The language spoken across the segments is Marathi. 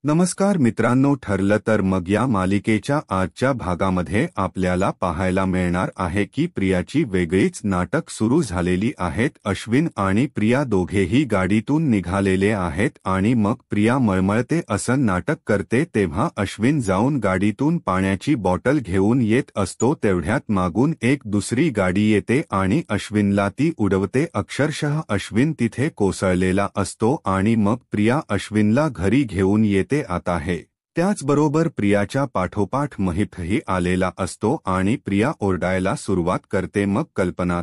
नमस्कार मित्रांनो, ठरलं तर मग या मालिकेच्या आजच्या भागामध्ये आपल्याला पाहायला मिळणार आहे की प्रियाची वेगळीच नाटक सुरू झालेली आहेत. अश्विन आणि प्रिया दोघेही गाडीतून निघालेले आहेत आणि मग प्रिया मळमळते असं नाटक करते तेव्हा अश्विन जाऊन गाडीतून पाण्याची बॉटल घेऊन येत असतो. तेवढ्यात मागून एक दुसरी गाडी येते आणि अश्विनला ती उडवते. अक्षरशः अश्विन तिथे कोसळलेला असतो आणि मग प्रिया अश्विनला घरी घेऊन येते आत आहे. त्याचबरोबर प्रियाच्या पाठोपाठ महितही आलेला असतो आणि प्रिया ओरडायला सुरुवात करते. मग कल्पना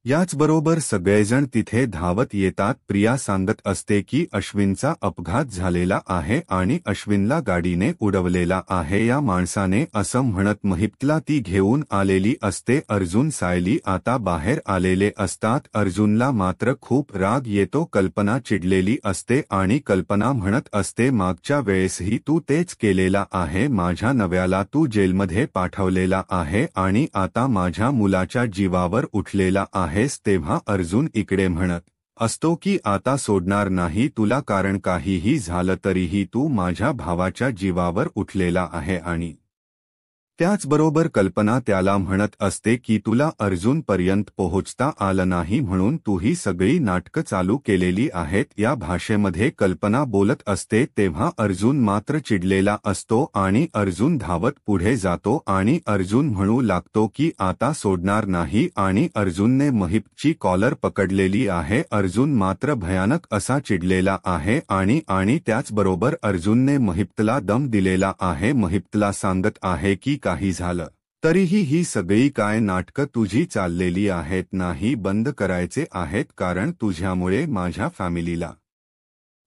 याचबरोबर सगळेजण तिथे धावत येतात. प्रिया सांगत असते की अश्विनचा अपघात झालेला आहे आणि अश्विनला गाडीने उडवलेला आहे या माणसाने असं म्हणत महितला ती घेऊन आलेली असते. अर्जुन सायली आता बाहेर आलेले असतात. अर्जुनला मात्र खूप राग येतो. कल्पना चिडलेली असते आणि कल्पना म्हणत असते मागच्या वेळेसही तू तेच केलेला आहे. माझ्या नव्याला तू जेलमध्ये पाठवलेला आहे आणि आता माझ्या मुलाच्या जीवावर उठलेला आहेस. तेव्हा अर्जुन इकडे म्हणत असतो की आता सोडणार नाही तुला, कारण काहीही झालं तरीही तू माझ्या भावाच्या जीवावर उठलेला आहे. आणि त्याचबरोबर कल्पना त्याला म्हणत असते की तुला अर्जुनपर्यंत पोहोचता आलं नाही म्हणून तू ही सगळी नाटकं चालू केलेली आहेत. या भाषेमध्ये कल्पना बोलत असते तेव्हा अर्जुन मात्र चिडलेला असतो आणि अर्जुन धावत पुढे जातो आणि अर्जुन म्हणू लागतो की आता सोडणार नाही आणि अर्जुनने महितची कॉलर पकडलेली आहे. अर्जुन मात्र भयानक असा चिडलेला आहे आणि त्याचबरोबर अर्जुनने महितला दम दिलेला आहे. महितला सांगत आहे की काही झालं तरीही ही सगळी काय नाटकं तुझी चाललेली आहेत नाही बंद करायचे आहेत, कारण तुझ्यामुळे माझ्या फॅमिलीला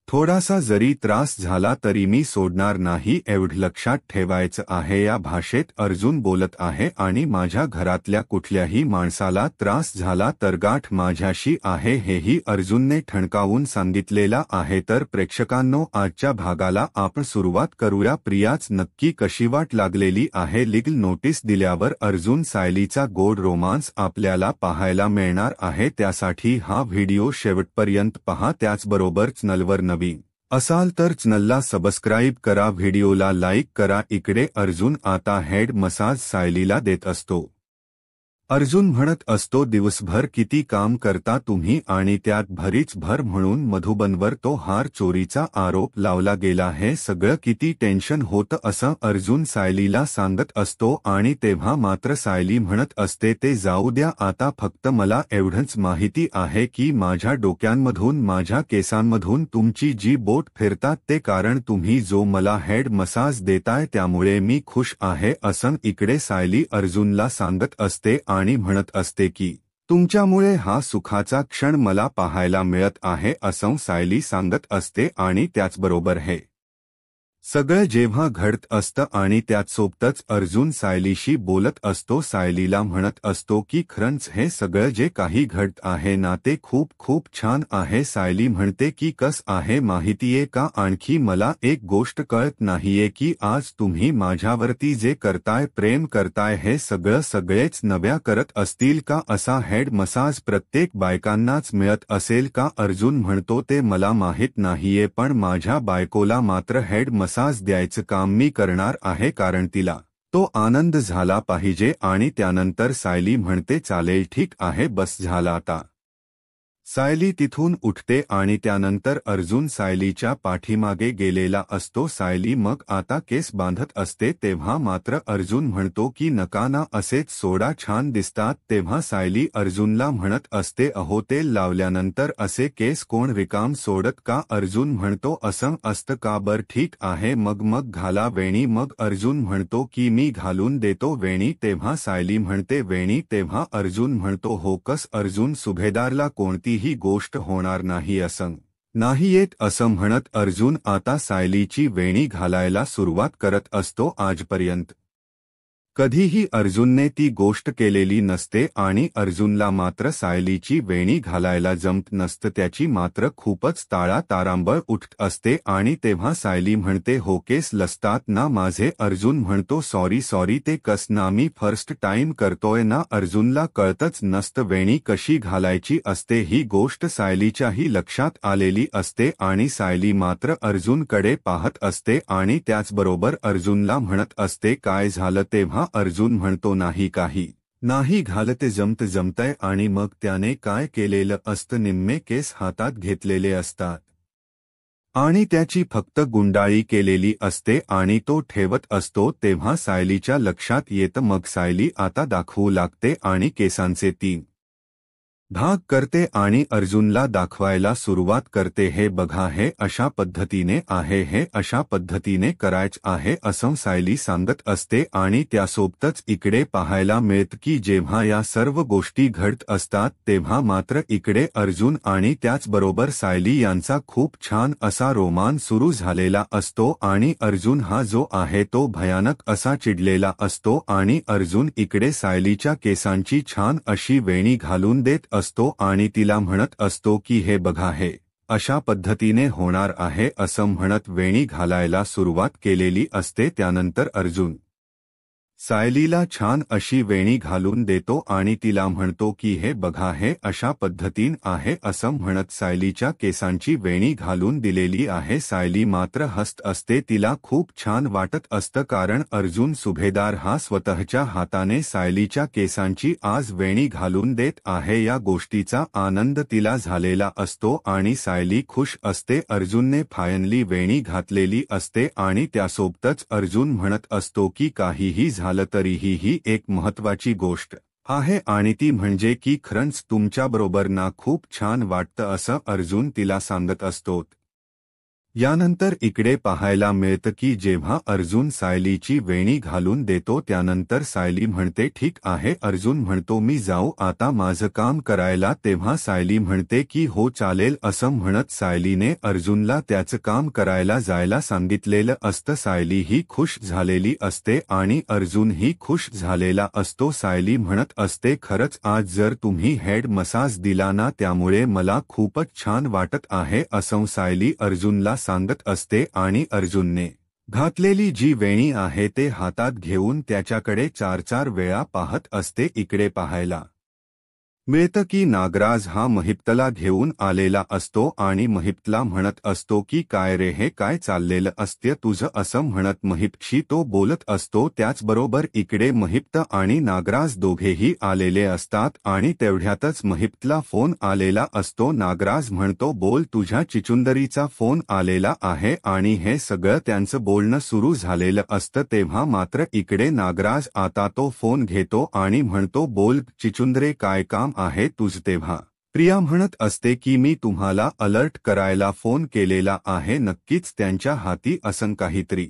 थोडासा जरी त्रास झाला तरी मी सोडणार नाही, एवढं लक्षात ठेवायचं आहे. या भाषेत अर्जुन बोलत आहे आणि माझ्या घरातल्या कुठल्याही माणसाला त्रास झाला तर गाठ माझ्याशी आहे हेही अर्जुनने ठणकावून सांगितलेला आहे. तर प्रेक्षकांनो, आजच्या भागाला आपण सुरुवात करूया. प्रियाच नक्की कशी वाट लागलेली आहे. लीगल नोटीस दिल्यावर अर्जुन सायलीचा गोड रोमांस आपल्याला पाहायला मिळणार आहे. त्यासाठी हा व्हिडिओ शेवटपर्यंत पहा. त्याचबरोबर चॅनलवर नवीन असाल तर चॅनलला सबस्क्राईब करा, व्हिडिओला लाईक करा. इकडे अर्जुन आता हेड मसाज सायलीला देत असतो. अर्जुन म्हणत असतो दिवसभर किती काम करता तुम्ही आणि त्यात भरीच भर म्हणून मधुबनवर तो हार चोरीचा आरोप लावला गेला, हे सगळं किती टेन्शन होतं असं अर्जुन सायलीला सांगत असतो. आणि तेव्हा मात्र सायली म्हणत असते ते जाऊ द्या, आता फक्त मला एवढंच माहिती आहे की माझ्या डोक्यांमधून माझ्या केसांमधून तुमची जी बोट फिरतात ते कारण तुम्ही जो मला हेड मसाज देताय त्यामुळे मी खुश आहे असं इकडे सायली अर्जुनला सांगत असते आणि म्हणत असते की तुमच्यामुळे हा सुखाचा क्षण मला पाहायला मिळत आहे असं सायली सांगत असते. आणि त्याचबरोबर हे सगळं जेव्हा घडत असतं आणि त्याचसोबतच अर्जुन सायलीशी बोलत असतो, सायलीला म्हणत असतो की खरंच हे सगळं जे काही घडत आहे ना ते खूप खूप छान आहे. सायली म्हणते की कस आहे माहितीये का, आणखी मला एक गोष्ट कळत नाहीये की आज तुम्ही माझ्यावरती जे करताय, प्रेम करताय, हे सगळेच नव्या करत असतील का? असा हेड मसाज प्रत्येक बायकांनाच मिळत असेल का? अर्जुन म्हणतो ते मला माहित नाहीये, पण माझ्या बायकोला मात्र हेड मसाज द्यायचं काम मी करणार आहे, कारण तिला तो आनंद झाला पाहिजे. आणि त्यानंतर सायली म्हणते चालेल, ठीक आहे, बस झाला आता. सायली तिथून उठते आणि त्यानंतर अर्जुन सायलीच्या पाठीमागे गेलेला असतो. सायली मग आता केस बांधत असते तेव्हा मात्र अर्जुन म्हणतो की नका ना, असेच सोडा, छान दिसतात. तेव्हा सायली अर्जुनला म्हणत असते अहो तेल लावल्यानंतर असे केस कोण रिकाम सोडत का? अर्जुन म्हणतो असं असतं का? बर ठीक आहे, मग घाला वेणी. मग अर्जुन म्हणतो की मी घालून देतो वेणी. तेव्हा सायली म्हणते वेणी. तेव्हा अर्जुन म्हणतो हो कस? अर्जुन सुभेदारला कोणती ही गोष्ट होणार नाही असं नाही येत असं म्हणत अर्जुन आता सायलीची वेणी घालायला सुरुवात करत असतो. आजपर्यंत कधीही अर्जुनने ती गोष्ट केलेली नसते आणि अर्जुनला मात्र सायलीची वेणी घालायला जमत नसतं. त्याची मात्र खूपच तारांबळ उठत असते आणि तेव्हा सायली म्हणते, हो केस लसतात ना माझे. अर्जुन म्हणतो, सॉरी ते कस ना, मी फर्स्ट टाइम करतोय ना. अर्जुनला कळतच नसतं वेणी कशी घालायची असते. ही गोष्ट सायलीच्याही लक्षात आलेली असते आणि सायली मात्र अर्जुनकडे पाहत असते आणि त्याचबरोबर अर्जुनला म्हणत असते, काय झालं. तेव्हा अर्जुन म्हणतो, नाही घालते, जमतंय. आणि मग त्याने काय केलेलं असतं, निम्मे केस हातात घेतलेले असतात आणि त्याची फक्त गुंडाळी केलेली असते आणि तो ठेवत असतो. तेव्हा सायलीच्या लक्षात येतं. मग सायली आता दाखवू लागते आणि केसांचे 3 भाग करते आणि अर्जुनला दाखवायला सुरुवात करते, हे बघा, हे अशा पद्धतीने आहे, हे अशा पद्धतीने करायचं आहे असं सायली सांगत असते. आणि त्यासोबतच इकडे पाहायला मिळतं की जेव्हा या सर्व गोष्टी घडत असतात तेव्हा मात्र इकडे अर्जुन आणि त्याचबरोबर सायली यांचा खूप छान असा रोमांस सुरू झालेला असतो आणि अर्जुन हा जो आहे तो भयानक असा चिडलेला असतो आणि अर्जुन इकडे सायलीच्या केसांची छान अशी वेणी घालून देत असतो आणि तिला म्हणत असतो की हे बघा, हे अशा पद्धतीने होणार आहे असं म्हणत वेणी घालायला सुरुवात केलेली असते. त्यानंतर अर्जुन सायलीला छान अशी वेणी घालून देतो आणि तिला म्हणतो की हे बघा, हे अशा पद्धतीन आहे असं म्हणत सायलीच्या केसांची वेणी घालून दिलेली आहे. सायली मात्र हसत असते. तिला खूप छान वाटत असतं कारण अर्जुन सुभेदार हा स्वतःच्या हाताने सायलीच्या केसांची आज वेणी घालून देत आहे. या गोष्टीचा आनंद तिला झालेला असतो आणि सायली खुश असते. अर्जुनने फायनली वेणी घातलेली असते आणि त्यासोबतच अर्जुन म्हणत असतो की काहीही झालं तरीही ही एक महत्त्वाची गोष्ट आहे आणि ती म्हणजे की खरंच तुमच्याबरोबर ना खूप छान वाटतं असं अर्जुन तिला सांगत असतो. यानंतर इकडे पाहायला मिळतं की जेव्हा अर्जुन सायलीची वेणी घालून देतो त्यानंतर सायली म्हणते, ठीक आहे. अर्जुन म्हणतो, मी जाऊ आता माझं काम करायला. तेव्हा सायली म्हणते की हो चालेल असं म्हणत सायलीने अर्जुनला त्याचं काम करायला जायला सांगितलेलं असतं. सायली ही खुश झालेली असते आणि अर्जुनही खुश झालेला असतो. सायली म्हणत असते, खरंच आज जर तुम्ही हेड मसाज दिला ना त्यामुळे मला खूपच छान वाटत आहे असं सायली अर्जुनला सांगत असते आणि अर्जुनने घातलेली जी वेणी आहे ते हातात घेऊन त्याच्याकडे 4-4 वेळा पाहत असते. इकडे पाहायला मिळतं की नागराज हा महिप्तला घेऊन आलेला असतो आणि महिप्तला म्हणत असतो की काय रे, हे काय चाललेलं असते तुझं असं म्हणत महिप्तशी तो बोलत असतो. त्याचबरोबर इकडे महिप्त आणि नागराज दोघेही आलेले असतात आणि तेवढ्यातच महिप्तला फोन आलेला असतो. नागराज म्हणतो, बोल, तुझ्या चिचुंदरीचा फोन आलेला आहे आणि हे सगळं त्यांचं बोलणं सुरू झालेलं असतं. तेव्हा मात्र इकडे नागराज आता तो फोन घेतो आणि म्हणतो, बोल चिचुंदरे, काय काम आहे तुझं. तेव्हा प्रिया म्हणत असते की मी तुम्हाला अलर्ट करायला फोन केलेला आहे. नक्कीच त्यांच्या हाती असं काहीतरी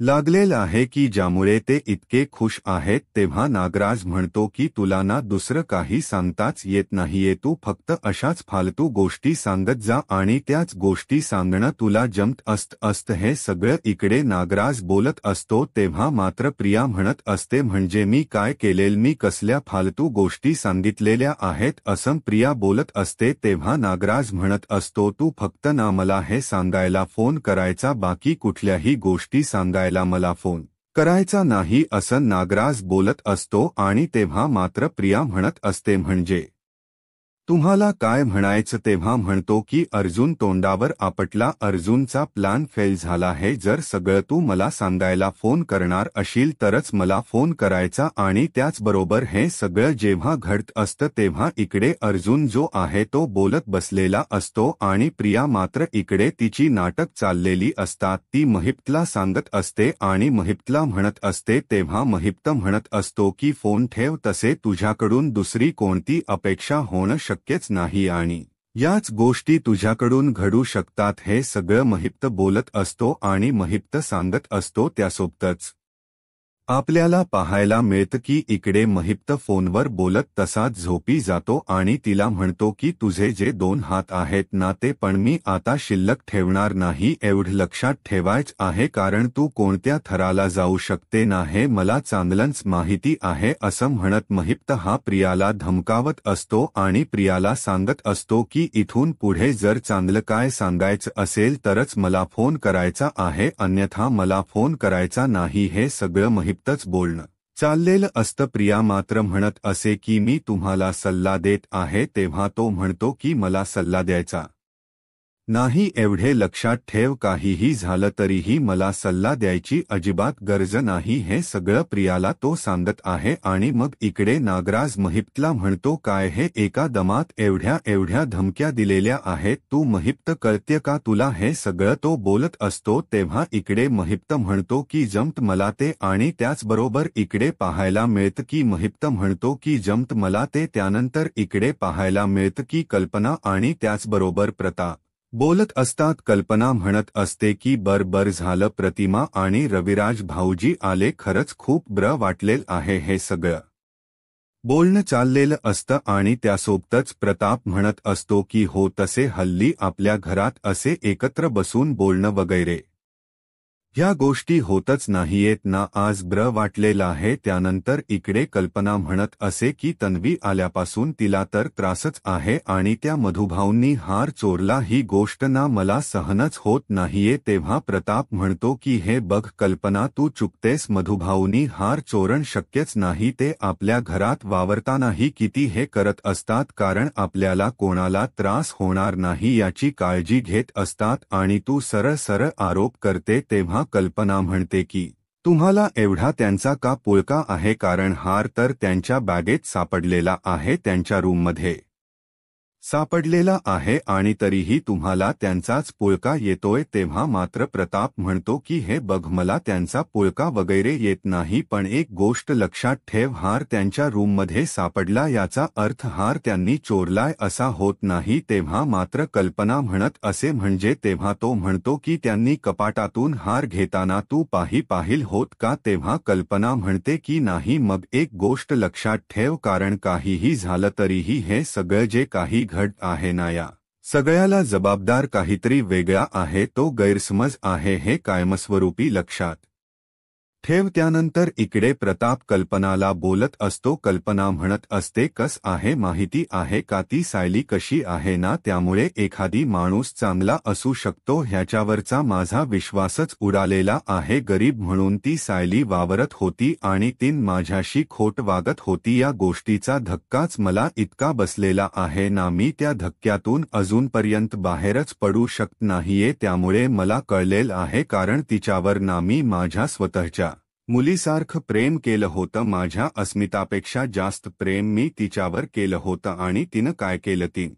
लागलेलं आहे की ज्यामुळे ते इतके खुश आहेत. तेव्हा नागराज म्हणतो की तुला ना दुसरं काही सांगताच येत नाहीये, तू फक्त अशाच फालतू गोष्टी सांगत जा आणि त्याच गोष्टी सांगणं तुला जमत असतं. हे सगळं इकडे नागराज बोलत असतो. तेव्हा मात्र प्रिया म्हणत असते, म्हणजे मी काय केलेल, मी कसल्या फालतू गोष्टी सांगितलेल्या आहेत असं प्रिया बोलत असते. तेव्हा नागराज म्हणत असतो, तू फक्त ना मला हे सांगायला फोन करायचा, बाकी कुठल्याही गोष्टी सांगायला मला फोन करायचा नाही असं नागराज बोलत असतो. आणि तेव्हा मात्र प्रिया म्हणत असते, म्हणजे तुम्हाला काय म्हणायचं. तेव्हा म्हणतो की अर्जुन तोंडावर आपटला, अर्जुनचा प्लॅन फेल झाला आहे. जर सगळं तू मला सांगायला फोन करणार अशील तरच मला फोन करायचा. आणि त्याचबरोबर हे सगळं जेव्हा घडत असतं तेव्हा इकडे अर्जुन जो आहे तो बोलत बसलेला असतो आणि प्रिया मात्र इकडे तिची नाटक चाललेली असतात. ती महिप्तला सांगत असते आणि महिप्तला म्हणत असते. तेव्हा महिप्त म्हणत असतो की फोन ठेव, तसे तुझ्याकडून दुसरी कोणती अपेक्षा होणं शक्यच नाही आणि याच गोष्टी तुझ्याकडून घडू शकतात. हे सगळं महिप्त बोलत असतो आणि महिप्त सांगत असतो. त्यासोबतच आपल्याला पाहायला मिळतं की इकडे महिप्त फोनवर बोलत तसाच झोपी जातो आणि तिला म्हणतो की तुझे जे 2 हात आहेत ना ते पण मी आता शिल्लक ठेवणार नाही, एवढं लक्षात ठेवायच आहे, कारण तू कोणत्या थराला जाऊ शकते ना हे मला चांगलंच माहिती आहे, असं म्हणत महिप्त हा प्रियाला धमकावत असतो आणि प्रियाला सांगत असतो की इथून पुढे जर चांगलं काय सांगायचं असेल तरच मला फोन करायचा आहे, अन्यथा मला फोन करायचा नाही. हे सगळं महिप्तच बोलणं चाललेलं असतं. प्रिया मात्र म्हणत असे की मी तुम्हाला सल्ला देत आहे, तेव्हा तो म्हणतो की मला सल्ला द्यायचा नाही, एवढे लक्षात ठेव, काहीही झालं तरीही मला सल्ला द्यायची अजिबात गरज नाही. हे सगळं प्रियाला तो सांगत आहे आणि मग इकडे नागराज महिप्तला म्हणतो काय हे एका दमात एवढ्या धमक्या दिलेल्या आहेत तू महिप्त, कळते का तुला हे सगळं तो बोलत असतो. तेव्हा इकडे महिप्त म्हणतो की जमत मला ते, आणि त्याचबरोबर इकडे पाहायला मिळतं की महिप्त म्हणतो की जमत मला ते. त्यानंतर इकडे पाहायला मिळतं की कल्पना आणि त्याचबरोबर प्रताप बोलत असतात. कल्पना म्हणत असते की बर झालं प्रतिमा आणि रविराज भाऊजी आले, खरंच खूप बरं वाटलेलं आहे. हे सगळं बोलणं चाललेलं असतं आणि त्यासोबतच प्रताप म्हणत असतो की हो, तसे हल्ली आपल्या घरात असे एकत्र बसून बोलणं वगैरे ह्या गोष्टी होतच नाहीयेत ना, आज बरं वाटलेलं आहे. त्यानंतर इकडे कल्पना म्हणत असे की तन्वी आल्यापासून तिला तर त्रासच आहे आणि त्या मधुभाऊंनी हार चोरला ही गोष्ट ना मला सहनच होत नाहीये. तेव्हा प्रताप म्हणतो की हे बघ कल्पना, तू चुकतेस, मधुभाऊंनी हार चोरण शक्यच नाही, ते आपल्या घरात वावरतानाही किती हे करत असतात, कारण आपल्याला कोणाला त्रास होणार नाही याची काळजी घेत असतात आणि तू सरळ आरोप करते. तेव्हा कल्पना म्हणते की तुम्हाला एवढा त्यांचा का पुळका आहे, कारण हार तर त्यांच्या बॅगेत सापडलेला आहे, त्यांच्या रूममध्ये सापडलेला आहे आणि तरीही तुम्हाला त्यांचाच पुळका येतोय. तेव्हा मात्र प्रताप म्हणतो की हे बघ, मला त्यांचा पुळका वगैरे येत नाही, पण एक गोष्ट लक्षात ठेव, हार त्यांच्या रूममध्ये सापडला याचा अर्थ हार त्यांनी चोरलाय असा होत नाही. तेव्हा मात्र कल्पना म्हणत असे म्हणजे, तेव्हा तो म्हणतो की त्यांनी कपाटातून हार घेताना तू पाहिल होत का? तेव्हा कल्पना म्हणते की नाही. मग एक गोष्ट लक्षात ठेव, कारण काहीही झालं तरीही हे सगळं जे काही घड आहे ना, या सगळ्याला जबाबदार काहीतरी वेगळा आहे, तो गैरसमज आहे, हे कायमस्वरूपी लक्षात ठेव. त्यानंतर इकडे प्रताप कल्पनाला बोलत असतो. कल्पना म्हणत असते कस आहे माहिती आहे का, ती सायली कशी आहे ना, त्यामुळे एखादी माणूस चांगला असू शकतो ह्याच्यावरचा माझा विश्वासच उडालेला आहे. गरीब म्हणून ती सायली वावरत होती आणि तीन माझ्याशी खोट वागत होती, या गोष्टीचा धक्काच मला इतका बसलेला आहे ना, मी त्या धक्क्यातून अजूनपर्यंत बाहेरच पडू शकत नाहीये. त्यामुळे मला कळलेलं आहे, कारण तिच्यावर ना मी माझ्या स्वतःच्या मुलीसारखं प्रेम केलं होतं, माझ्या अस्मितापेक्षा जास्त प्रेम मी तिच्यावर केलं होतं, आणि तिनं काय केलं, ती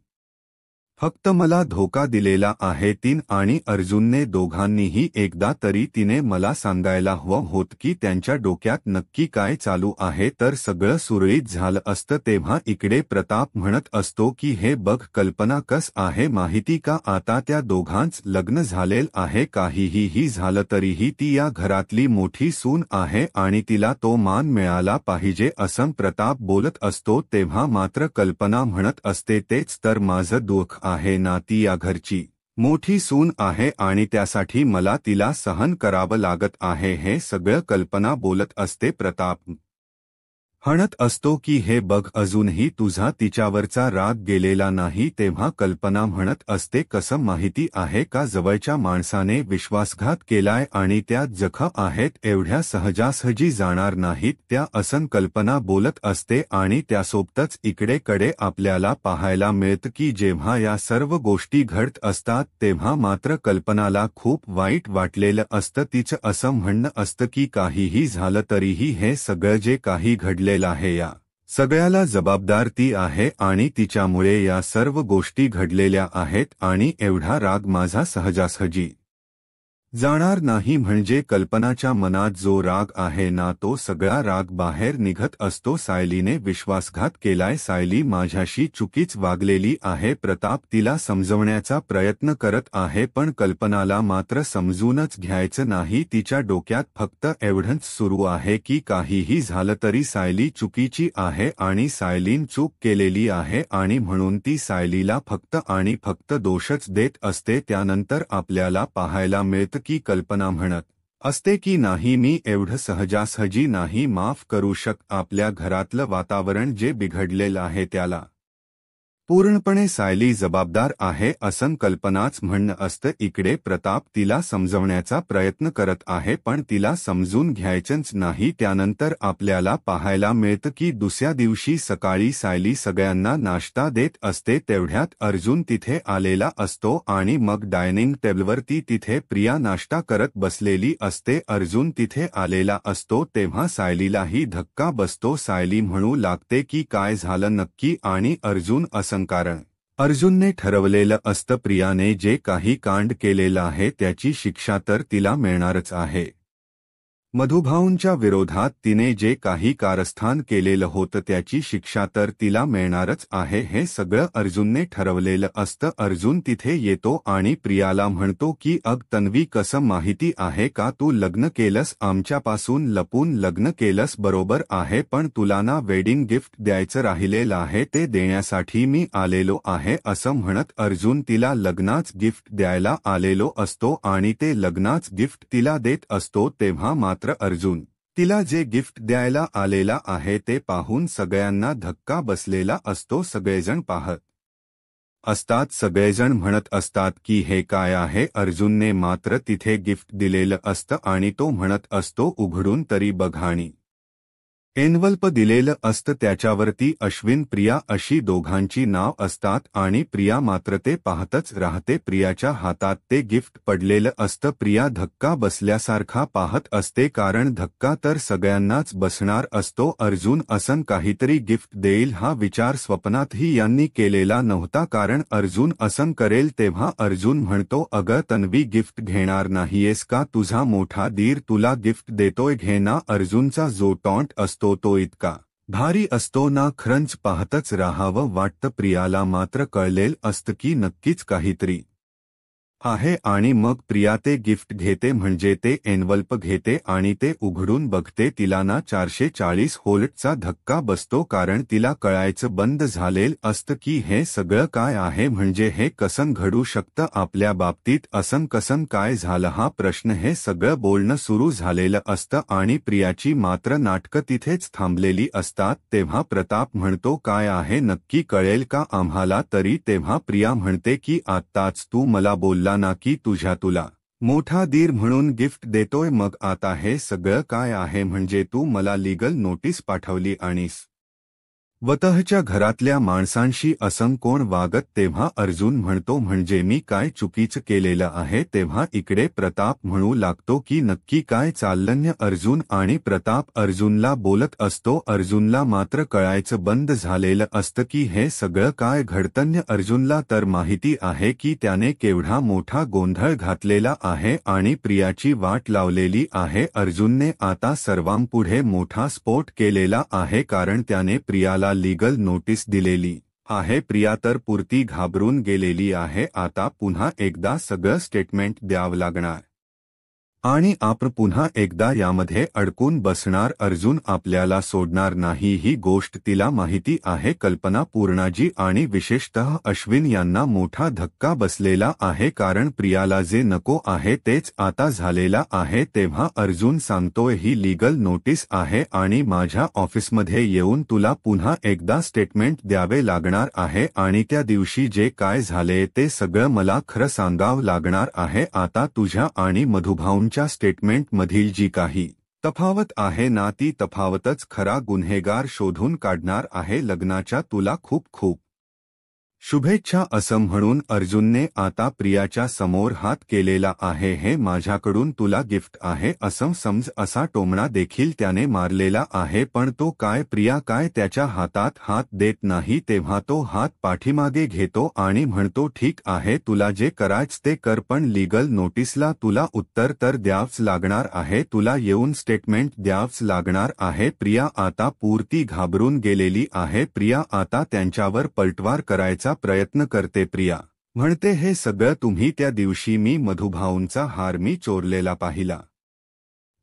फक्त मला धोका दिलेला आहे. तीन आणि अर्जुनने दोघांनीही एकदा तरी तिने मला सांगायला हवं होत की त्यांच्या डोक्यात नक्की काय चालू आहे, तर सगळं सुरळीत झालं असतं. तेव्हा इकडे प्रताप म्हणत असतो की हे बघ कल्पना, कस आहे माहिती का, आता त्या दोघांच लग्न झालेलं आहे, काहीही झालं तरीही ती या घरातली मोठी सून आहे आणि तिला तो मान मिळाला पाहिजे, असं प्रताप बोलत असतो. तेव्हा मात्र कल्पना म्हणत असते तेच तर माझं दुःख आहे ना, ती या घरची मोठी सून आहे आणि त्यासाठी मला तिला सहन करावं लागत आहे. हे सगळं कल्पना बोलत असते. प्रताप म्हणत असतो की हे बघ, अजूनही तुझा तिच्यावरचा राग गेलेला नाही. तेव्हा कल्पना म्हणत असते कसं माहिती आहे का, जवळच्या माणसाने विश्वासघात केलाय आणि त्या जखम आहेत, एवढ्या सहजासहजी जाणार नाहीत त्या, असं कल्पना बोलत असते. आणि त्यासोबतच इकडे आपल्याला पाहायला मिळतं की जेव्हा या सर्व गोष्टी घडत असतात तेव्हा मात्र कल्पनाला खूप वाईट वाटलेलं असतं. तिचं असं म्हणणं असतं की काहीही झालं तरीही हे सगळं जे काही घडले आहे या सगळ्याला जबाबदार ती आहे आणि तिच्यामुळे या सर्व गोष्टी घडलेल्या आहेत आणि एवढा राग माझा सहजासहजी जाणार नाही म्हणजे कल्पनाच्या मनात जो राग आहे ना तो सगळा राग बाहेर निघत असतो. सायलीने विश्वासघात केलाय. सायली माझ्याशी चुकीच वागलेली आहे. प्रताप तिला समजवण्याचा प्रयत्न करत आहे पण कल्पनाला मात्र समजूनच घ्यायचं नाही. तिच्या डोक्यात फक्त एवढंच सुरू आहे की काहीही झालं तरी सायली चुकीची आहे आणि सायलीन चूक केलेली आहे आणि म्हणून ती सायलीला फक्त आणि फक्त दोषच देत असते. त्यानंतर आपल्याला पाहायला मिळतं की कल्पना म्हणत असते की नाही मी एवढं सहजासहजी नाही माफ करू शकत. आपल्या घरातलं वातावरण जे बिघडलेलं आहे त्याला पूर्णपणे सायली जबाबदार आहे असं कल्पनाच म्हणणं असतं. इकडे प्रताप तिला समजवण्याचा प्रयत्न करत आहे पण तिला समजून घ्यायचंच नाही. त्यानंतर आपल्याला पाहायला मिळतं की दुसऱ्या दिवशी सकाळी सायली सगळ्यांना नाश्ता देत असते. तेवढ्यात अर्जुन तिथे आलेला असतो आणि मग डायनिंग टेबलवरती तिथे प्रिया नाश्ता करत बसलेली असते. अर्जुन तिथे आलेला असतो तेव्हा सायलीलाही धक्का बसतो. सायली म्हणू लागते की काय झालं नक्की आणि अर्जुन कारण अर्जुनने ठरवलेलं असतं प्रियाने जे काही कांड केलेलं आहे त्याची शिक्षा तर तिला मिळणारच आहे. मधुभाऊंच्या विरोधात तिने जे काही कारस्थान केलेलं होतं त्याची शिक्षा तर तिला मिळणारच आहे. हे सगळं अर्जुनने ठरवलेलं असतं. अर्जुन तिथे येतो आणि प्रियाला म्हणतो की अग तन्वी कसं माहिती आहे का तू लग्न केलंस आमच्यापासून लपून लग्न केलंस बरोबर आहे पण तुला ना वेडिंग गिफ्ट द्यायचं राहिलेलं आहे ते देण्यासाठी मी आलेलो आहे असं म्हणत अर्जुन तिला लग्नाच गिफ्ट द्यायला आलेलो असतो आणि ते लग्नाच गिफ्ट तिला देत असतो. तेव्हा मात्र अर्जुन तिला जे गिफ्ट द्यायला आलेला आहे ते पाहून सगळ्यांना धक्का बसलेला असतो. सगळेजण पाहत असतात. सगळेजण म्हणत असतात की हे काय आहे. अर्जुनने मात्र तिथे गिफ्ट दिलेलं असतं आणि तो म्हणत असतो उघडून तरी बघाणी एन्व्हल्प दिलेलं असतं त्याच्यावरती अश्विन प्रिया अशी दोघांची नाव असतात आणि प्रिया मात्र ते पाहतच राहते. प्रियाच्या हातात ते गिफ्ट पडलेलं असतं. प्रिया धक्का बसल्यासारखा पाहत असते कारण धक्का तर सगळ्यांनाच बसणार असतो. अर्जुन असं काहीतरी गिफ्ट देईल हा विचार स्वप्नातही यांनी केलेला नव्हता कारण अर्जुन असं करेल तेव्हा अर्जुन म्हणतो अगं तन्वी गिफ्ट घेणार नाहीयेस का तुझा मोठा दीर तुला गिफ्ट देतोय घे ना. अर्जुनचा जो टॉन्ट असतो तो इतका भारी असतो ना खरंच पाहतच राहावं वाटतं. प्रियाला मात्र कळलेलं असतं की नक्कीच काहीतरी आहे आणि मग प्रिया ते गिफ्ट घेते म्हणजे ते एन्व्हल्प घेते आणि ते उघडून बघते. तिला ना 440 व्होल्टचा धक्का बसतो कारण तिला कळायचं बंद झालेलं असतं की हे सगळं काय आहे म्हणजे हे कसं घडू शकतं आपल्या बाबतीत असं कसं काय झालं हा प्रश्न हे सगळं बोलणं सुरू झालेलं असतं आणि प्रियाची मात्र नाटकं तिथेच थांबलेली असतात. तेव्हा प्रताप म्हणतो काय आहे नक्की कळेल का आम्हाला तरी. तेव्हा प्रिया म्हणते की आत्ताच तू मला बोलला ना की तुला मोठा दीर म्हणून गिफ्ट देतोय मग आता हे सगळं काय आहे म्हणजे तू मला लीगल नोटीस पाठवली आणीस वतःच्या घरातल्या माणसांशी असं कोण वागत. तेव्हा अर्जुन म्हणतो म्हणजे मी काय चुकीचं केलेलं आहे. तेव्हा इकडे प्रताप म्हणू लागतो की नक्की काय चाललंय. अर्जुन आणि प्रताप अर्जुनला बोलत असतो. अर्जुनला मात्र कळायचं बंद झालेलं असतं की हे सगळं काय घडतंय. अर्जुनला तर माहिती आहे की त्याने केवढा मोठा गोंधळ घातलेला आहे आणि प्रियाची वाट लावलेली आहे. अर्जुनने आता सर्वांपुढे मोठा स्फोट केलेला आहे कारण त्याने प्रियाला लीगल नोटीस दिलेली आहे. प्रिया तर पुरती घाबरून गेलेली आहे. आता पुन्हा एकदा सगळं स्टेटमेंट द्यावं लागणार आणि आपण पुन्हा एकदा यामध्ये अडकून बसणार. अर्जुन आपल्याला सोडणार नाही ही गोष्ट तिला माहिती आहे. कल्पना पूर्णाजी आणि विशेषतः अश्विन यांना मोठा धक्का बसलेला आहे कारण प्रियाला जे नको आहे तेच आता झालेला आहे. तेव्हा अर्जुन सांगतोय ही लीगल नोटीस आहे आणि माझ्या ऑफिसमध्ये येऊन तुला पुन्हा एकदा स्टेटमेंट द्यावे लागणार आहे आणि त्या दिवशी जे काय झाले ते सगळं मला खरं सांगावं लागणार आहे. आता तुझ्या आणि मधुभाऊंच्या स्टेटमेंट मधील जी काही तफावत आहे ना ती तफावतच खरा गुन्हेगार शोधून काढणार आहे. लग्नाच्या तुला खूप खूप शुभेच्छा असं म्हणून अर्जुनने आता प्रियाच्या समोर हात केलेला आहे. हे माझ्याकडून तुला गिफ्ट आहे असं समज असा टोमणा देखील त्याने मारलेला आहे. पण तो काय प्रिया काय त्याच्या हातात हात देत नाही. तेव्हा तो हात पाठीमागे घेतो आणि म्हणतो ठीक आहे तुला जे करायचं ते कर पण लीगल नोटीसला तुला उत्तर तर द्यावंच लागणार आहे. तुला येऊन स्टेटमेंट द्यावंच लागणार आहे. प्रिया आता पूर्ती घाबरून गेलेली आहे. प्रिया आता त्यांच्यावर पलटवार करायचा प्रयत्न करते. प्रिया म्हणते हे सगळं तुम्ही त्या दिवशी मी मधुभाऊंचा हार मी चोरलेला पाहिला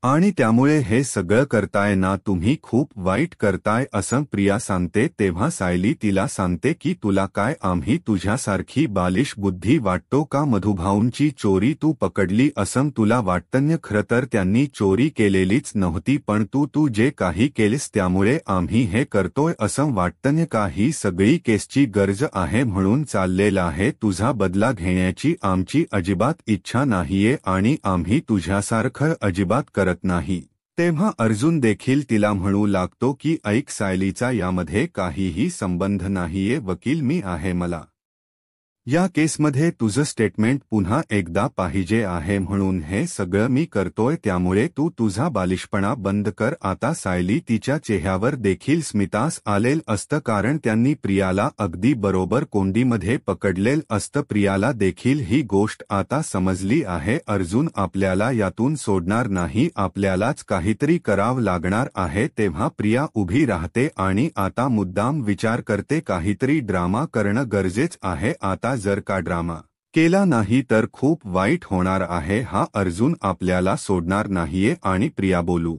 आणि त्यामुळे हे सगळं करताय ना तुम्ही खूप वाईट करताय असं प्रिया सांगते. तेव्हा सायली तिला सांगते की तुला काय आम्ही तुझ्यासारखी बालिश बुद्धी वाटतो का? मधुभाऊंची चोरी तू पकडली असं तुला वाटतं? खरं तर त्यांनी चोरी केलेलीच नव्हती पण तू जे काही केलेस त्यामुळे आम्ही हे करतोय असं वाटतं का? ही सगळी केसची गरज आहे म्हणून चाललेलं आहे. तुझा बदला घेण्याची आमची अजिबात इच्छा नाहीये आणि आम्ही तुझ्यासारखं अजिबात करत नाही. तेव्हा अर्जुन देखील तिला म्हणू लागतो की ऐक सायलीचा यामध्ये काहीही संबंध नाहीये. वकील मी आहे. मला या केसमध्ये तुझं स्टेटमेंट पुन्हा एकदा पाहिजे आहे म्हणून हे सगळं मी करतोय. त्यामुळे तू तुझा बालिशपणा बंद कर आता. सायली तिच्या चेहऱ्यावर देखील स्मितास आलेल असतं कारण त्यांनी प्रियाला अगदी बरोबर कोंडीमध्ये पकडलेल असतं. प्रियाला देखील ही गोष्ट आता समजली आहे. अर्जुन आपल्याला यातून सोडणार नाही. आपल्यालाच काहीतरी करावं लागणार आहे. तेव्हा प्रिया उभी राहते आणि आता मुद्दाम विचार करते काहीतरी ड्रामा करणं गरजेचं आहे. आता जर का ड्रामा केला नाही तर खूप वाईट होणार आहे. हा अर्जुन आपल्याला सोडणार नाहीये आणि प्रिया बोलू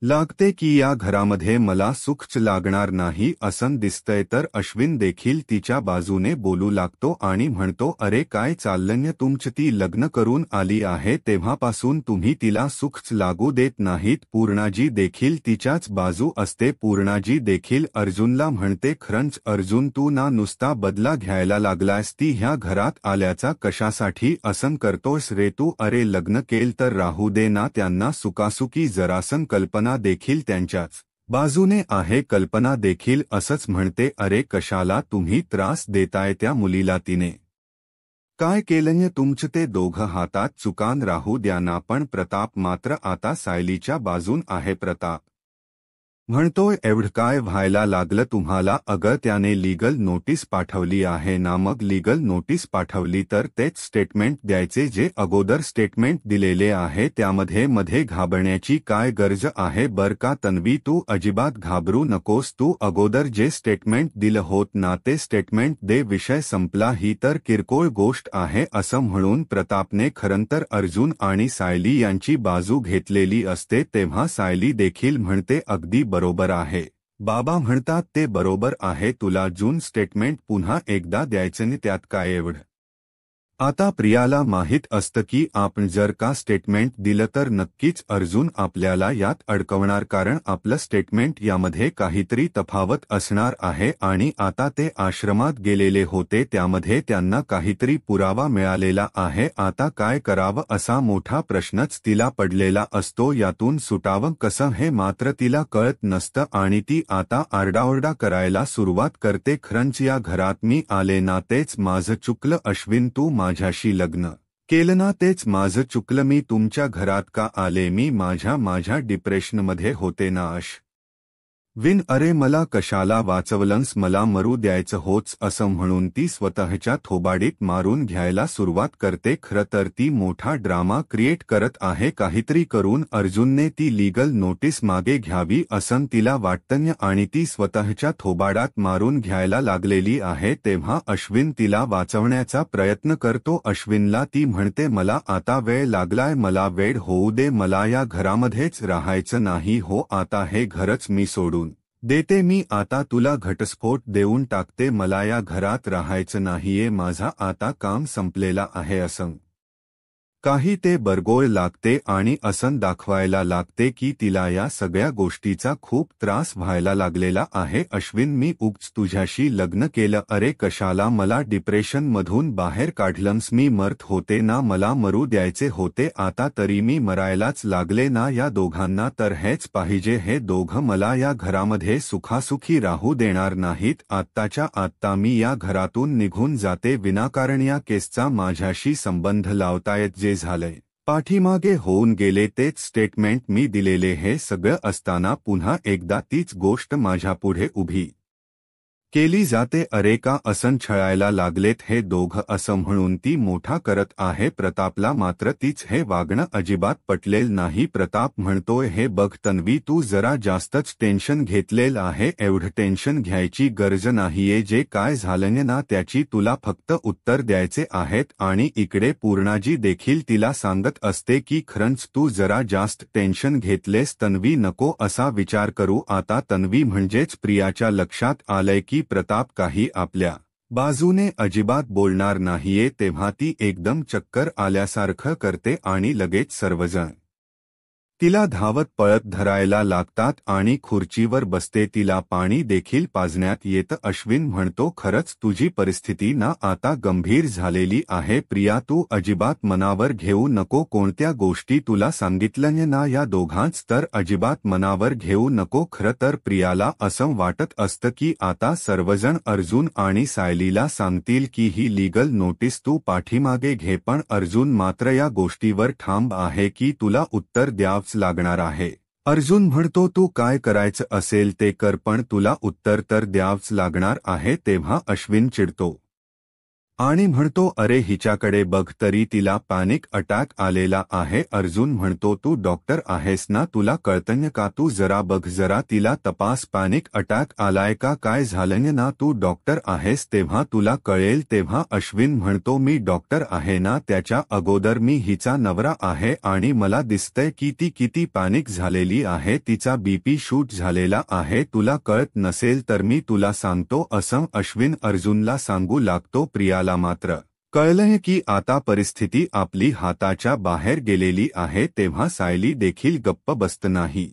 लागते की या घरामध्ये मला सुखच लागणार नाही असं दिसतंय. तर अश्विन देखील तिच्या बाजूने बोलू लागतो आणि म्हणतो अरे काय चाललंय तुमचं? ती लग्न करून आली आहे तेव्हापासून तुम्ही तिला सुखच लागू देत नाहीत. पूर्णाजी देखील तिच्याच बाजू असते. पूर्णाजी देखील अर्जुनला म्हणते खरंच अर्जुन तू ना नुसता बदला घ्यायला लागलायस. ती ह्या घरात आल्याचा कशासाठी असं करतोस रे तू? अरे लग्न केल तर राहू दे ना त्यांना सुखासुखी. जरासं कल्पना देखील त्यांच्याच बाजूने आहे. कल्पना देखील असंच म्हणते अरे कशाला तुम्ही त्रास देताय त्या मुलीला? तिने काय केलंय तुमचं ते दोघं हातात चुकान राहू द्या ना. पण प्रताप मात्र आता सायलीच्या बाजून आहे. प्रताप म्हणतोय एवढं काय व्हायला लागलं तुम्हाला? अगं त्याने लीगल नोटीस पाठवली आहे ना. मग लीगल नोटीस पाठवली तर तेच स्टेटमेंट द्यायचे जे अगोदर स्टेटमेंट दिलेले आहे. त्यामध्ये मध्ये घाबरण्याची काय गरज आहे? बर का तन्वी तू अजिबात घाबरू नकोस. तू अगोदर जे स्टेटमेंट दिलं होत ना ते स्टेटमेंट दे. विषय संपला. ही तर किरकोळ गोष्ट आहे असं म्हणून प्रतापने खरंतर अर्जुन आणि सायली यांची बाजू घेतलेली असते. तेव्हा सायली देखील म्हणते अगदी बरोबर आहे. बाबा म्हणतात ते बरोबर आहे. तुला जून स्टेटमेंट पुन्हा एकदा द्यायचं नाही त्यात काय एवढं? आता प्रियाला माहीत असतं की आपण जर का स्टेटमेंट दिलं तर नक्कीच अर्जुन आपल्याला यात अडकवणार कारण आपलं स्टेटमेंट यामध्ये काहीतरी तफावत असणार आहे. आणि आता ते आश्रमात गेलेले होते त्यामध्ये त्यांना काहीतरी पुरावा मिळालेला आहे. आता काय करावं असा मोठा प्रश्नच तिला पडलेला असतो. यातून सुटावं कसं हे मात्र तिला कळत नसतं आणि ती आता आरडाओरडा करायला सुरुवात करते. खरंच या घरात मी आले ना तेच माझं चुकलं. अश्विन तू माझ्याशी लग्न केलं ना तेच माझं चुकलं. मी तुमच्या घरात का आले? मी माझ्या डिप्रेशनमध्ये होते ना. विन अरे मला कशाला वाचवलंस? मला मरू द्यायचं होच असं म्हणून ती स्वतःच्या थोबाडीत मारून घ्यायला सुरुवात करते. खरं तर ती मोठा ड्रामा क्रिएट करत आहे. काहीतरी करून अर्जुनने ती लीगल नोटीस मागे घ्यावी असं तिला वाटतं आणि ती स्वतःच्या थोबाडात मारून घ्यायला लागलेली आहे. तेव्हा अश्विन तिला वाचवण्याचा प्रयत्न करतो. अश्विनला ती म्हणते मला आता वेळ लागलाय. मला वेळ होऊ दे. मला या घरामध्येच राहायचं नाही हो. आता हे घरच मी सोडून देते. मी आता तुला घटस्फोट देऊन टाकते. मला या घरात राहायचं नाहीये. माझा आता काम संपलेला आहे असं काही ते बरगोळ लागते आणि असं दाखवायला लागते की तिला या सगळ्या गोष्टीचा खूप त्रास व्हायला लागलेला आहे. अश्विन, मी उगाच तुझ्याशी लग्न केलं. अरे कशाला मला डिप्रेशनमधून बाहेर काढलंस? मी मरत होते ना, मला मरू द्यायचे होते. आता तरी मी मरायलाच लागले ना. या दोघांना तर हेच पाहिजे. हे दोघं मला या घरामध्ये सुखासुखी राहू देणार नाहीत. आत्ताच्या आत्ता मी या घरातून निघून जाते. विनाकारण या केसचा माझ्याशी संबंध लावतायत. जे झालंय पाठीमागे होऊन गेले तेच स्टेटमेंट मी दिलेले. हे सगळं असताना पुन्हा एकदा तीच गोष्ट माझ्यापुढे उभी केली जाते. अरे का असं छळायला लागलेत हे दोघं? असं म्हणून ती मोठा करत आहे प्रतापला. मात्र तीच हे वागणं अजिबात पटलेल नाही. प्रताप म्हणतोय, हे बघ तन्वी, तू जरा जास्तच टेन्शन घेतलेलं आहे. एवढं टेन्शन घ्यायची गरज नाहीये. जे काय झालं ना त्याची तुला फक्त उत्तर द्यायचे आहेत. आणि इकडे पूर्णाजी देखील तिला सांगत असते की खरंच तू जरा जास्त टेन्शन घेतलेस तन्वी, नको असा विचार करू. आता तन्वी म्हणजेच प्रियाच्या लक्षात आलंय की प्रताप काही आपल्या बाजूने अजिबात बोलणार नाहीये. तेव्हा ती एकदम चक्कर आल्यासारखं करते आणि लगेच सर्वजण तिला धावत पळत धरायला लागतात आणि खुर्चीवर बसते. तिला पाणी देखील पाजण्यात येतं. अश्विन म्हणतो, खरंच तुझी परिस्थिती ना आता गंभीर झालेली आहे प्रिया, तू अजिबात मनावर घेऊ नको. कोणत्या गोष्टी तुला सांगितलं ना या दोघांच तर अजिबात मनावर घेऊ नको. खरं तर प्रियाला असं वाटत असतं की आता सर्वजण अर्जुन आणि सायलीला सांगतील की ही लीगल नोटीस तू पाठीमागे घे. पण अर्जुन मात्र या गोष्टीवर ठाम आहे की तुला उत्तर द्यावंच लागणार आहे. अर्जुन म्हणतो, तू काय करायचं असेल ते कर, पण तुला उत्तर तर द्यावंच लागणार आहे. तेव्हा अश्विन चिडतो आणि म्हणतो, अरे हिच्याकडे बघ तरी, तिला पॅनिक अटॅक आलेला आहे. अर्जुन म्हणतो, तू डॉक्टर आहेस ना, तुला कळतंय का? तू जरा बघ, जरा तिला तपास. पॅनिक अटॅक आलाय का? काय झालंय ना? तू डॉक्टर आहेस तेव्हा तुला कळेल. तेव्हा अश्विन म्हणतो, मी डॉक्टर आहे ना, त्याच्या अगोदर मी हिचा नवरा आहे आणि मला दिसतंय की ती किती पॅनिक झालेली आहे. तिचा बीपी शूट झालेला आहे. तुला कळत नसेल तर मी तुला सांगतो. असं अश्विन अर्जुनला सांगू लागतो. प्रियाला मात्र कळलंय की आता परिस्थिती आपली हाताच्या बाहेर गेलेली आहे. तेव्हा सायली देखील गप्प बसत नाही.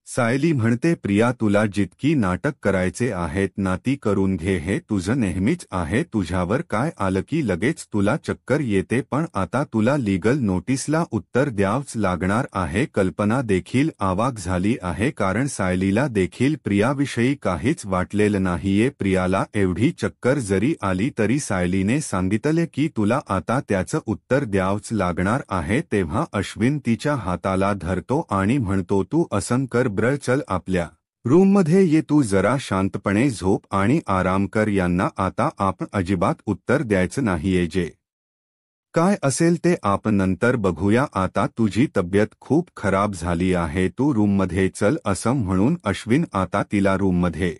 सायली म्हणते, प्रिया तुला जितकी नाटक करायचे आहेत ना ती करून घे. हे तुझं नेहमीच आहे. तुझ्यावर काय आलं की लगेच तुला चक्कर येते. पण आता तुला लीगल नोटीसला उत्तर द्यावंच लागणार आहे. कल्पना देखील आवाक झाली आहे कारण सायलीला देखील प्रियाविषयी काहीच वाटलेलं नाहीये. प्रियाला एवढी चक्कर जरी आली तरी सायलीने सांगितले की तुला आता त्याचं उत्तर द्यावंच लागणार आहे. तेव्हा अश्विन तिच्या हाताला धरतो आणि म्हणतो, तू असं कर ब्र, चल आपल्या रूममध्ये ये. तू जरा शांतपणे झोप आणि आराम कर. यांना आता आपण अजिबात उत्तर द्यायचं नाहीये. जे काय असेल ते आपण नंतर बघूया. आता तुझी तब्येत खूप खराब झाली आहे, तू रूममध्ये चल. असं म्हणून अश्विन आता तिला रूममध्ये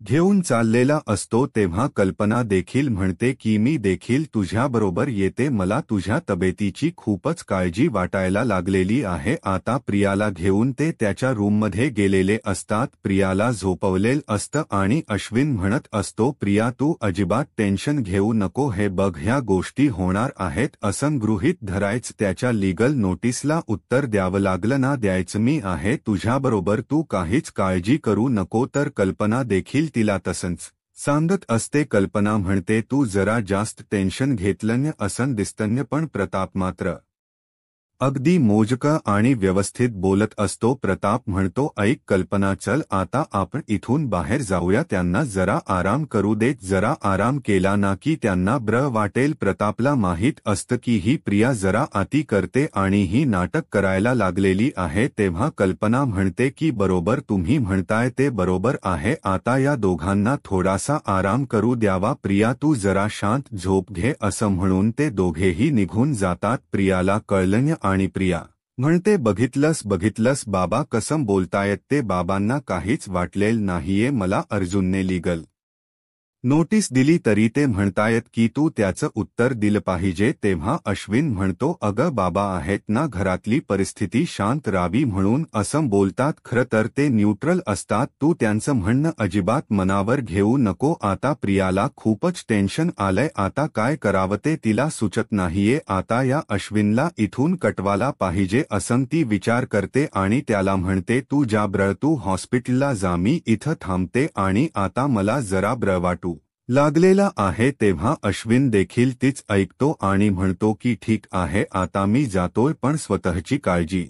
घेऊन चाललेला असतो. तेव्हा कल्पना देखील म्हणते की मी देखील तुझ्याबरोबर येते. मला तुझ्या तब्येतीची खूपच काळजी वाटायला लागलेली आहे. आता प्रियाला घेऊन ते त्याच्या रूममध्ये गेलेले असतात. प्रियाला झोपवलेलं असतं आणि अश्विन म्हणत असतो, प्रिया तू अजिबात टेन्शन घेऊ नको. हे बघ, ह्या गोष्टी होणार आहेत. असं गृहीत धरायचं. त्याच्या लीगल नोटीसला उत्तर द्यावं लागलं ना, द्यायचं मी आहे तुझ्याबरोबर. तू काहीच काळजी करू नको. तर कल्पना देखील तिला तसंच सांगत असते. कल्पना म्हणते, तू जरा जास्त टेन्शन घेतलं असं दिसतंय. पण प्रताप मात्र अगदी मोजकं आणि व्यवस्थित बोलत असतो. प्रताप म्हणतो, ऐक कल्पना, चल आता आपण इथून बाहेर जाऊया. त्यांना जरा आराम करू देत. जरा आराम केला ना की त्यांना बरं वाटेल. प्रतापला माहीत असतं की ही प्रिया जरा अति करते आणि ही नाटक करायला लागलेली आहे. तेव्हा कल्पना म्हणते की बरोबर तुम्ही म्हणताय ते बरोबर आहे. आता या दोघांना थोडासा आराम करू द्यावा. प्रिया तू जरा शांत झोप घे. असं म्हणून ते दोघेही निघून जातात. प्रियाला कळलं आणि प्रिया म्हणते, बघितलंस बाबा कसं बोलतायत ते. बाबांना काहीच वाटलेलं नाहीये. मला अर्जुनने लीगल नोटीस दिली तरी ते म्हणतायत की तू त्याचं उत्तर दिलं पाहिजे. तेव्हा अश्विन म्हणतो, अगं बाबा, आहेत ना, घरातली परिस्थिती शांत राहावी म्हणून असं बोलतात. खरं तर ते न्यूट्रल असतात. तू त्यांचं म्हणणं अजिबात मनावर घेऊ नको. आता प्रियाला खूपच टेन्शन आलंय. आता काय करावं ते तिला सुचत नाहीये. आता या अश्विनला इथून कटवाला पाहिजे असं ती विचार करते आणि त्याला म्हणते, तू जा ब्र, तू हॉस्पिटलला जा, मी इथं थांबते आणि आता मला जरा बरं वाटू लागलेला आहे. तेव्हा अश्विन देखील तीच ऐकतो आणि म्हणतो की ठीक आहे, आता मी जातोय, पण स्वतःची काळजी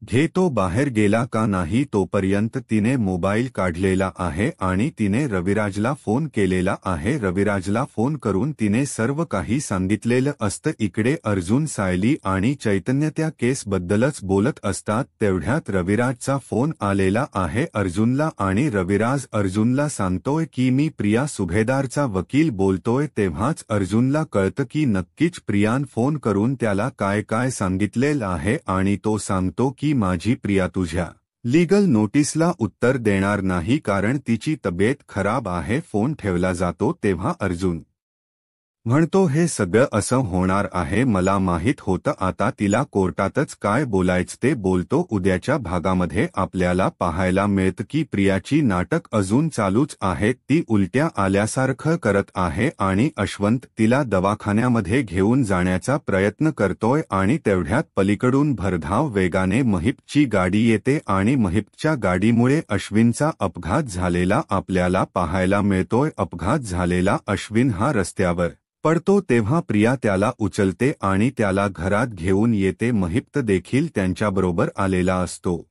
घे. तो बाहेर गेला का नाही तोपर्यंत तिने मोबाईल काढलेला आहे आणि तिने रविराजला फोन केलेला आहे. रविराजला फोन करून तिने सर्व काही सांगितलेलं असतं. इकडे अर्जुन, सायली आणि चैतन्य त्या केसबद्दलच बोलत असतात. तेवढ्यात रविराजचा फोन आलेला आहे अर्जुनला आणि रविराज अर्जुनला सांगतोय की मी प्रिया सुभेदारचा वकील बोलतोय. तेव्हाच अर्जुनला कळतं की नक्कीच प्रियान फोन करून त्याला काय काय सांगितलेलं आहे आणि तो सांगतो की माझी प्रिया तुझ्या लीगल नोटीसला उत्तर देणार नाही कारण तिची तब्येत खराब आहे. फोन ठेवला जातो तेव्हा अर्जुन म्हणतो, हे सगळं असं होणार आहे मला माहीत होतं. आता तिला कोर्टातच काय बोलायचं ते बोलतो. उद्याच्या भागामध्ये आपल्याला पाहायला मिळतं की प्रियाची नाटक अजून चालूच आहेत. ती उलट्या आल्यासारखं करत आहे आणि अश्वंत तिला दवाखान्यामध्ये घेऊन जाण्याचा प्रयत्न करतोय आणि तेवढ्यात पलीकडून भरधाव वेगाने महिपची गाडी येते आणि महिपच्या गाडीमुळे अश्विनचा अपघात झालेला आपल्याला पाहायला मिळतोय. अपघात झालेला अश्विन हा रस्त्यावर पडतो तेव्हा प्रिया त्याला उचलते आणि त्याला घरात घेऊन येते. महिप्त देखील त्यांच्याबरोबर आलेला असतो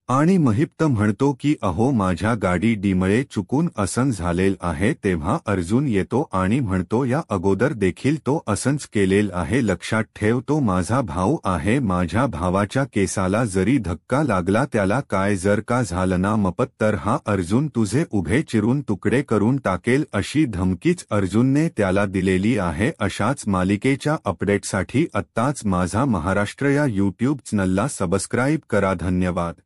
आणि महिप्त म्हणतो की अहो, माझ्या गाडी डीमुळे चुकून असं झालेलं आहे. तेव्हा अर्जुन येतो आणि म्हणतो, या अगोदर देखील तो असंच केलेलं आहे, लक्षात ठेव, तो माझा भाऊ आहे. माझ्या भावाच्या केसाला जरी धक्का लागला, त्याला काय जर का झालं ना मपत, तर हा अर्जुन तुझे उभे चिरून तुकडे करून टाकेल, अशी धमकीच अर्जुनने त्याला दिलेली आहे. अशाच मालिकेच्या अपडेटसाठी आत्ताच माझा महाराष्ट्र या यूट्यूब चॅनलला सबस्क्राईब करा. धन्यवाद.